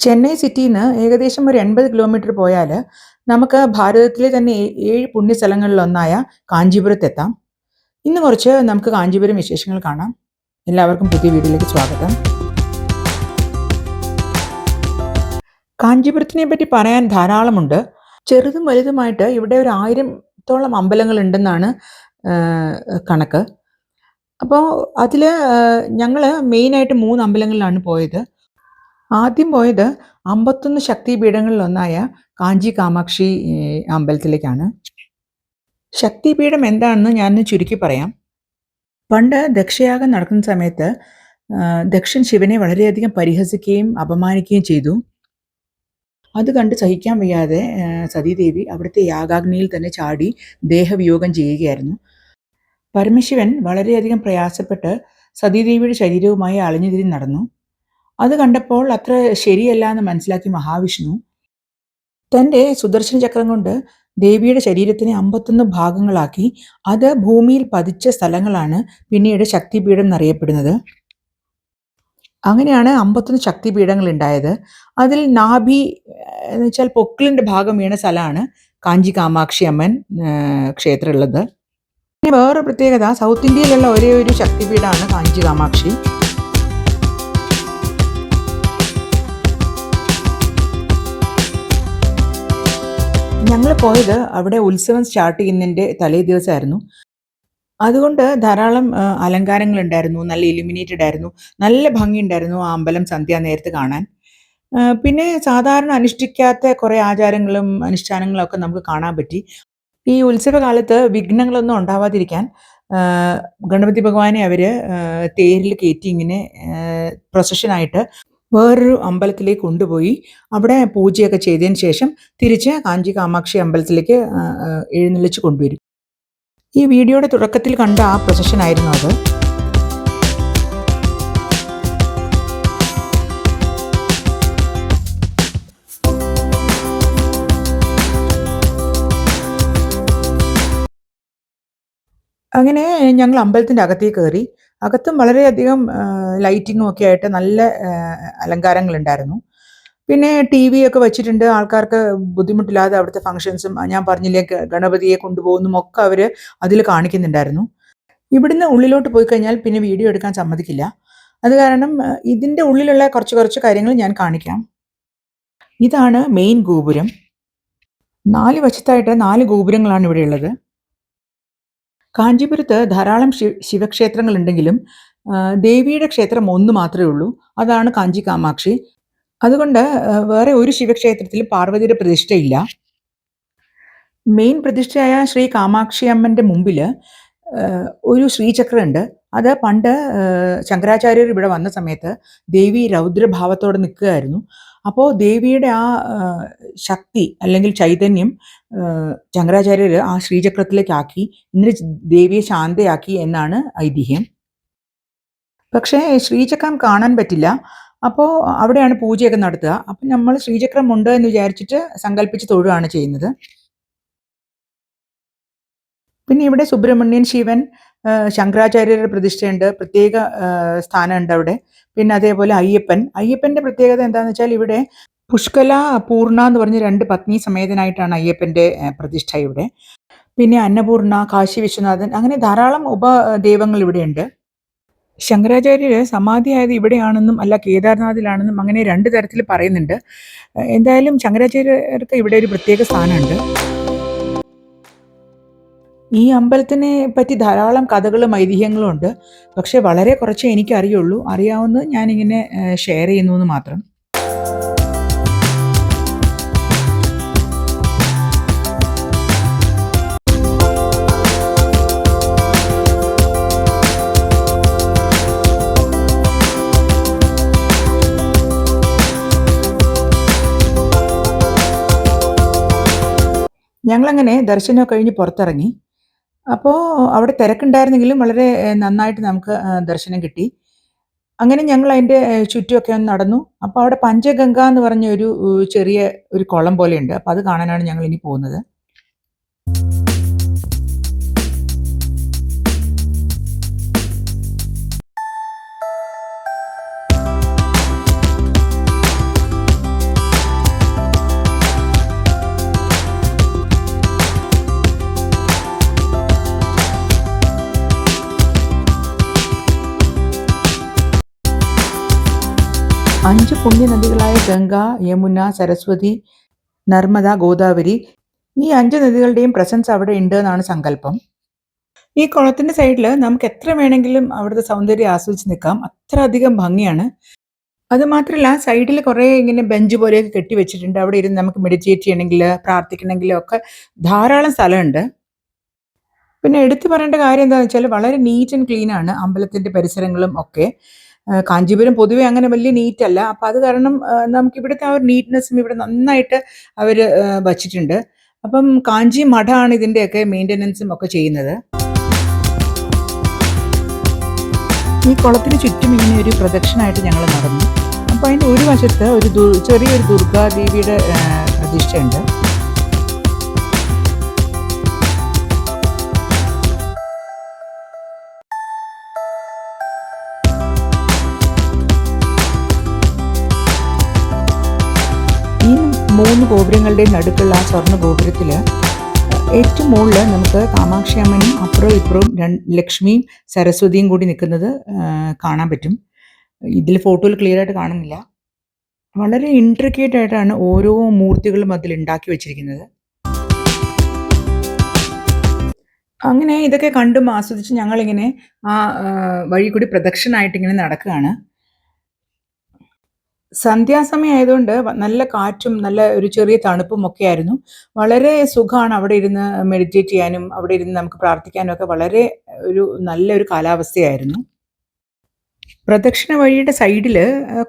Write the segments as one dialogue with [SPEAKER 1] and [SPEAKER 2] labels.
[SPEAKER 1] ചെന്നൈ സിറ്റിയിൽ നിന്ന് ഏകദേശം ഒരു 80 കിലോമീറ്റർ പോയാൽ നമുക്ക് ഭാരതത്തിലെ തന്നെ 7 പുണ്യസ്ഥലങ്ങളിലൊന്നായ കാഞ്ചീപുരത്തെത്താം. ഇന്ന് കുറച്ച് നമുക്ക് കാഞ്ചീപുരം വിശേഷങ്ങൾ കാണാം. എല്ലാവർക്കും പുതിയ വീഡിയോയിലേക്ക് സ്വാഗതം. കാഞ്ചീപുരത്തിനെ പറ്റി പറയാൻ ധാരാളമുണ്ട്. ചെറുതും വലുതുമായിട്ട് ഇവിടെ ഒരു 1000-ത്തോളം അമ്പലങ്ങൾ ഉണ്ടെന്നാണ് കണക്ക്. അപ്പോൾ അതിൽ ഞങ്ങൾ മെയിനായിട്ട് 3 അമ്പലങ്ങളിലാണ് പോയത്. ആദ്യം പോയത് 51 ശക്തിപീഠങ്ങളിലൊന്നായ കാഞ്ചി കാമാക്ഷി അമ്പലത്തിലേക്കാണ്. ശക്തിപീഠം എന്താണെന്ന് ഞാൻ ചുരുക്കി പറയാം. പണ്ട് ദക്ഷയാഗം നടക്കുന്ന സമയത്ത് ദക്ഷൻ ശിവനെ വളരെയധികം പരിഹസിക്കുകയും അപമാനിക്കുകയും ചെയ്തു. അത് കണ്ട് സഹിക്കാൻ വയ്യാതെ സതീദേവി അവിടുത്തെ യാഗാഗ്നിയിൽ തന്നെ ചാടി ദേഹവിയോഗം ചെയ്യുകയായിരുന്നു. പരമശിവൻ വളരെയധികം പ്രയാസപ്പെട്ട് സതീദേവിയുടെ ശരീരവുമായി അലഞ്ഞുതിരിഞ്ഞ് നടന്നു. അത് കണ്ടപ്പോൾ അത്ര ശരിയല്ല എന്ന് മനസ്സിലാക്കി മഹാവിഷ്ണു തൻ്റെ സുദർശന ചക്രം കൊണ്ട് ദേവിയുടെ ശരീരത്തിനെ 51 ഭാഗങ്ങളാക്കി അത് ഭൂമിയിൽ പതിച്ച സ്ഥലങ്ങളാണ് പിന്നീട് ശക്തിപീഠം എന്നറിയപ്പെടുന്നത്. അങ്ങനെയാണ് 51 ശക്തിപീഠങ്ങൾ ഉണ്ടായത്. അതിൽ നാഭി എന്ന് വെച്ചാൽ പൊക്കിളിൻ്റെ ഭാഗം വീണ സ്ഥലമാണ് കാഞ്ചി കാമാക്ഷി അമ്മൻ ക്ഷേത്രമുള്ളത്. പിന്നെ വേറെ പ്രത്യേകത, സൗത്ത് ഇന്ത്യയിലുള്ള ഒരേ ഒരു ശക്തിപീഠമാണ് കാഞ്ചി കാമാക്ഷി. ഞങ്ങൾ പോയത് അവിടെ ഉത്സവം സ്റ്റാർട്ട് ചെയ്യുന്നതിൻ്റെ തലേ ദിവസമായിരുന്നു. അതുകൊണ്ട് ധാരാളം അലങ്കാരങ്ങളുണ്ടായിരുന്നു, നല്ല ഇലുമിനേറ്റഡ് ആയിരുന്നു, നല്ല ഭംഗിയുണ്ടായിരുന്നു ആ അമ്പലം സന്ധ്യാനേരത്ത് കാണാൻ. പിന്നെ സാധാരണ അനുഷ്ഠിക്കാത്ത കുറേ ആചാരങ്ങളും അനുഷ്ഠാനങ്ങളും ഒക്കെ നമുക്ക് കാണാൻ പറ്റി. ഈ ഉത്സവകാലത്ത് വിഘ്നങ്ങളൊന്നും ഉണ്ടാവാതിരിക്കാൻ ഗണപതി ഭഗവാനെ അവർ തേരിൽ കയറ്റി ഇങ്ങനെ പ്രൊസഷനായിട്ട് വേറൊരു അമ്പലത്തിലേക്ക് കൊണ്ടുപോയി അവിടെ പൂജയൊക്കെ ചെയ്തതിന് ശേഷം തിരിച്ച് കാഞ്ചി കാമാക്ഷി അമ്പലത്തിലേക്ക് എഴുന്നള്ളിച്ച് കൊണ്ടുവരും. ഈ വീഡിയോയുടെ തുടക്കത്തിൽ കണ്ട ആ പ്രൊസഷനായിരുന്നു അത്. അങ്ങനെ ഞങ്ങൾ അമ്പലത്തിൻ്റെ അകത്തേക്ക് കയറി. അകത്തും വളരെയധികം ലൈറ്റിങ്ങും ഒക്കെ ആയിട്ട് നല്ല അലങ്കാരങ്ങളുണ്ടായിരുന്നു. പിന്നെ TV ഒക്കെ വെച്ചിട്ടുണ്ട്, ആൾക്കാർക്ക് ബുദ്ധിമുട്ടില്ലാതെ അവിടുത്തെ ഫങ്ഷൻസും ഞാൻ പറഞ്ഞില്ലേ ഗണപതിയെ കൊണ്ടുപോകുന്നതും ഒക്കെ അവർ അതിൽ കാണിക്കുന്നുണ്ടായിരുന്നു. ഇവിടുന്ന് ഉള്ളിലോട്ട് പോയി കഴിഞ്ഞാൽ പിന്നെ വീഡിയോ എടുക്കാൻ സമ്മതിക്കില്ല. അത് കാരണം ഇതിൻ്റെ ഉള്ളിലുള്ള കുറച്ച് കാര്യങ്ങൾ ഞാൻ കാണിക്കാം. ഇതാണ് മെയിൻ ഗോപുരം. 4 വശത്തായിട്ട് 4 ഗോപുരങ്ങളാണ് ഇവിടെയുള്ളത്. കാഞ്ചീപുരത്ത് ധാരാളം ശിവക്ഷേത്രങ്ങളുണ്ടെങ്കിലും ദേവിയുടെ ക്ഷേത്രം ഒന്ന് മാത്രമേ ഉള്ളൂ. അതാണ് കാഞ്ചി കാമാക്ഷി. അതുകൊണ്ട് വേറെ ഒരു ശിവക്ഷേത്രത്തിൽ പാർവതിയുടെ പ്രതിഷ്ഠയില്ല. മെയിൻ പ്രതിഷ്ഠയായ ശ്രീ കാമാക്ഷി അമ്മൻ്റെ മുമ്പിൽ ഒരു ശ്രീചക്രമുണ്ട്. അത് പണ്ട് ശങ്കരാചാര്യർ ഇവിടെ വന്ന സമയത്ത് ദേവി രൗദ്രഭാവത്തോടെ നിൽക്കുകയായിരുന്നു. അപ്പോൾ ദേവിയുടെ ആ ശക്തി അല്ലെങ്കിൽ ചൈതന്യം ശങ്കരാചാര്യർ ആ ശ്രീചക്രത്തിലേക്കാക്കി എന്നിട്ട് ദേവിയെ ശാന്തയാക്കി എന്നാണ് ഐതിഹ്യം. പക്ഷേ ശ്രീചക്രം കാണാൻ പറ്റില്ല. അപ്പോൾ അവിടെയാണ് പൂജയൊക്കെ നടത്തുക. അപ്പം നമ്മൾ ശ്രീചക്രം ഉണ്ട് എന്ന് വിചാരിച്ചിട്ട് സങ്കല്പിച്ച് തൊഴുകയാണ് ചെയ്യുന്നത്. പിന്നെ ഇവിടെ സുബ്രഹ്മണ്യൻ, ശിവൻ, ശങ്കരാചാര്യരുടെ പ്രതിഷ്ഠയുണ്ട്, പ്രത്യേക സ്ഥാനമുണ്ട് അവിടെ. പിന്നെ അതേപോലെ അയ്യപ്പൻ്റെ പ്രത്യേകത എന്താണെന്ന് വെച്ചാൽ ഇവിടെ പുഷ്കല പൂർണ്ണ എന്ന് പറഞ്ഞ് 2 പത്നി സമേതനായിട്ടാണ് അയ്യപ്പൻ്റെ പ്രതിഷ്ഠ ഇവിടെ. പിന്നെ അന്നപൂർണ, കാശി വിശ്വനാഥൻ, അങ്ങനെ ധാരാളം ഉപദൈവങ്ങൾ ഇവിടെയുണ്ട്. ശങ്കരാചാര്യർ സമാധിയായത് ഇവിടെയാണെന്നും അല്ല കേദാർനാഥിലാണെന്നും അങ്ങനെ 2 തരത്തിൽ പറയുന്നുണ്ട്. എന്തായാലും ശങ്കരാചാര്യർക്ക് ഇവിടെ ഒരു പ്രത്യേക സ്ഥാനമുണ്ട്. ഈ അമ്പലത്തിനെ പറ്റി ധാരാളം കഥകളും ഐതിഹ്യങ്ങളും ഉണ്ട്. പക്ഷെ വളരെ കുറച്ചേ എനിക്കറിയുള്ളൂ. അറിയാവുന്നത് ഞാനിങ്ങനെ ഷെയർ ചെയ്യുന്നു എന്ന് മാത്രം. ഞങ്ങളങ്ങനെ ദർശനം കഴിഞ്ഞ് പുറത്തിറങ്ങി. അപ്പോൾ അവിടെ തിരക്കുണ്ടായിരുന്നെങ്കിലും വളരെ നന്നായിട്ട് നമുക്ക് ദർശനം കിട്ടി. അങ്ങനെ ഞങ്ങൾ അതിൻ്റെ ചുറ്റുമൊക്കെ ഒന്ന് നടന്നു. അപ്പോൾ അവിടെ പഞ്ചഗംഗ എന്ന് പറഞ്ഞ ചെറിയ ഒരു കുളം പോലെയുണ്ട്. അപ്പോൾ അത് കാണാനാണ് ഞങ്ങൾ ഇനി പോകുന്നത്. 5 പുണ്യനദികളായ ഗംഗ, യമുന, സരസ്വതി, നർമ്മദ, ഗോദാവരി ഈ 5 നദികളുടെയും പ്രസൻസ് അവിടെ ഉണ്ട് എന്നാണ് സങ്കല്പം. ഈ കുളത്തിന്റെ സൈഡിൽ നമുക്ക് എത്ര വേണമെങ്കിലും അവിടുത്തെ സൗന്ദര്യം ആസ്വദിച്ച് നിൽക്കാം. അത്ര അധികം ഭംഗിയാണ്. അതുമാത്രമല്ല സൈഡിൽ കുറേ ഇങ്ങനെ ബെഞ്ച് പോലെയൊക്കെ കെട്ടി വെച്ചിട്ടുണ്ട്. അവിടെ ഇരുന്ന് നമുക്ക് മെഡിറ്റേറ്റ് ചെയ്യണമെങ്കിൽ പ്രാർത്ഥിക്കണമെങ്കിലും ഒക്കെ ധാരാളം സ്ഥലമുണ്ട്. പിന്നെ എടുത്തു പറയേണ്ട കാര്യം എന്താണെന്ന് വെച്ചാൽ വളരെ നീറ്റ് ആൻഡ് ക്ലീൻ ആണ് അമ്പലത്തിന്റെ പരിസരങ്ങളും ഒക്കെ. കാഞ്ചീപുരം പൊതുവെ അങ്ങനെ വലിയ നീറ്റ് അല്ല. അപ്പം അത് കാരണം നമുക്ക് ഇവിടുത്തെ ആ ഒരു നീറ്റ്നെസ്സും ഇവിടെ നന്നായിട്ട് അവർ വച്ചിട്ടുണ്ട്. അപ്പം കാഞ്ചി മഠമാണ് ഇതിൻ്റെയൊക്കെ മെയിൻ്റനൻസും ഒക്കെ ചെയ്യുന്നത്. ഈ കുളത്തിന് ചുറ്റും ഇങ്ങനെ ഒരു പ്രദക്ഷിണമായിട്ട് ഞങ്ങൾ നടന്നു. അപ്പോൾ അതിൻ്റെ ഒരു വശത്ത് ഒരു ചെറിയൊരു ദുർഗാദേവിയുടെ പ്രതിഷ്ഠയുണ്ട്. ഈ 3 ഗോപുരങ്ങളുടെയും നടുക്കുള്ള ആ സ്വർണ്ണ ഗോപുരത്തിൽ ഏറ്റവും മുകളിൽ നമുക്ക് കാമാക്ഷി അമ്മനും അപ്പുറവും ഇപ്പുറവും ലക്ഷ്മിയും സരസ്വതിയും കൂടി നിൽക്കുന്നത് കാണാൻ പറ്റും. ഇതിൽ ഫോട്ടോയിൽ ക്ലിയർ ആയിട്ട് കാണുന്നില്ല. വളരെ ഇൻട്രിക്കേറ്റ് ആയിട്ടാണ് ഓരോ മൂർത്തികളും അതിൽ ഉണ്ടാക്കി വെച്ചിരിക്കുന്നത്. അങ്ങനെ ഇതൊക്കെ കണ്ടും ആസ്വദിച്ച് ഞങ്ങളിങ്ങനെ ആ വഴി കൂടി പ്രദക്ഷിണമായിട്ട് ഇങ്ങനെ നടക്കുകയാണ്. സന്ധ്യാസമയം ആയതുകൊണ്ട് നല്ല കാറ്റും നല്ല ഒരു ചെറിയ തണുപ്പും ഒക്കെ ആയിരുന്നു. വളരെ സുഖമാണ് അവിടെ ഇരുന്ന് മെഡിറ്റേറ്റ് ചെയ്യാനും അവിടെ ഇരുന്ന് നമുക്ക് പ്രാർത്ഥിക്കാനും ഒക്കെ വളരെ നല്ലൊരു കാലാവസ്ഥയായിരുന്നു. പ്രദക്ഷിണ വഴിയുടെ സൈഡിൽ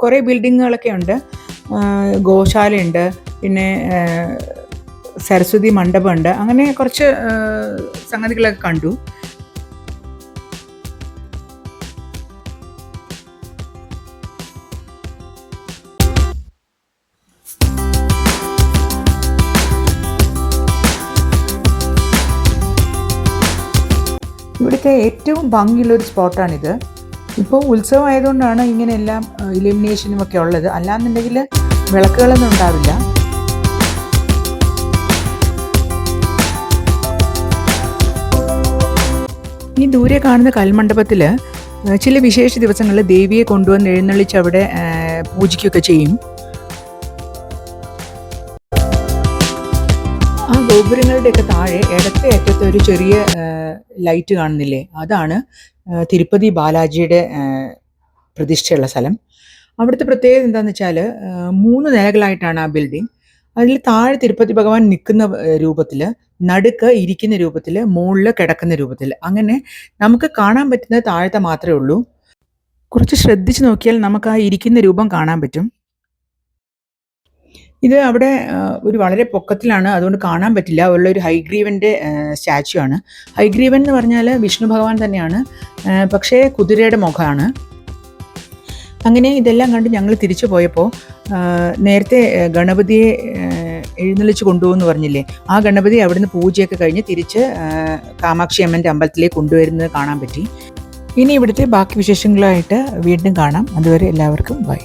[SPEAKER 1] കുറേ ബിൽഡിങ്ങുകളൊക്കെ ഉണ്ട്. ഗോശാലയുണ്ട്, പിന്നെ സരസ്വതി മണ്ഡപമുണ്ട്. അങ്ങനെ കുറച്ച് സംഗതികളൊക്കെ കണ്ടു. ഇവിടുത്തെ ഏറ്റവും ഭംഗിയുള്ളൊരു സ്പോട്ടാണിത്. ഇപ്പോൾ ഉത്സവം ആയതുകൊണ്ടാണ് ഇങ്ങനെയെല്ലാം ഇലുമിനേഷനും ഒക്കെ ഉള്ളത്. അല്ലാന്നുണ്ടെങ്കിൽ വിളക്കുകളൊന്നും ഉണ്ടാവില്ല. ഈ ദൂരെ കാണുന്ന കൽമണ്ഡപത്തിൽ ചില വിശേഷ ദിവസങ്ങളിൽ ദേവിയെ കൊണ്ടുവന്ന് എഴുന്നള്ളിച്ച് അവിടെ പൂജിക്കുകയൊക്കെ ചെയ്യും. ആ ഗോപുരങ്ങളുടെയൊക്കെ താഴെ ഇടത്തെ അറ്റത്ത് ഒരു ചെറിയ ലൈറ്റ് കാണുന്നില്ലേ, അതാണ് തിരുപ്പതി ബാലാജിയുടെ പ്രതിഷ്ഠയുള്ള സ്ഥലം. അവിടുത്തെ പ്രത്യേകത എന്താണെന്ന് വെച്ചാൽ 3 നിലകളായിട്ടാണ് ആ ബിൽഡിംഗ്. അതിൽ താഴെ തിരുപ്പതി ഭഗവാൻ നിൽക്കുന്ന രൂപത്തിൽ, നടുക്ക് ഇരിക്കുന്ന രൂപത്തിൽ, മുകളിൽ കിടക്കുന്ന രൂപത്തിൽ. അങ്ങനെ നമുക്ക് കാണാൻ പറ്റുന്നത് താഴത്തെ മാത്രമേ ഉള്ളൂ. കുറച്ച് ശ്രദ്ധിച്ച് നോക്കിയാൽ നമുക്ക് ആ ഇരിക്കുന്ന രൂപം കാണാൻ പറ്റും. ഇത് അവിടെ ഒരു വളരെ പൊക്കത്തിലാണ്, അതുകൊണ്ട് കാണാൻ പറ്റില്ല. ഉള്ളൊരു ഹൈഗ്രീവൻ്റെ സ്റ്റാച്ചു ആണ്. ഹൈഗ്രീവൻ എന്ന് പറഞ്ഞാൽ വിഷ്ണു ഭഗവാൻ തന്നെയാണ്, പക്ഷേ കുതിരയുടെ മുഖമാണ്. അങ്ങനെ ഇതെല്ലാം കണ്ട് ഞങ്ങൾ തിരിച്ചു പോയപ്പോൾ നേരത്തെ ഗണപതിയെ എഴുന്നള്ളിച്ച് കൊണ്ടുപോകുമെന്ന് പറഞ്ഞില്ലേ, ആ ഗണപതി അവിടുന്ന് പൂജയൊക്കെ കഴിഞ്ഞ് തിരിച്ച് കാമാക്ഷി അമ്മൻ്റെ അമ്പലത്തിലേക്ക് കൊണ്ടുവരുന്നത് കാണാൻ പറ്റി. ഇനി ഇവിടുത്തെ ബാക്കി വിശേഷങ്ങളായിട്ട് വീണ്ടും കാണാം. അതുവരെ എല്ലാവർക്കും ബൈ.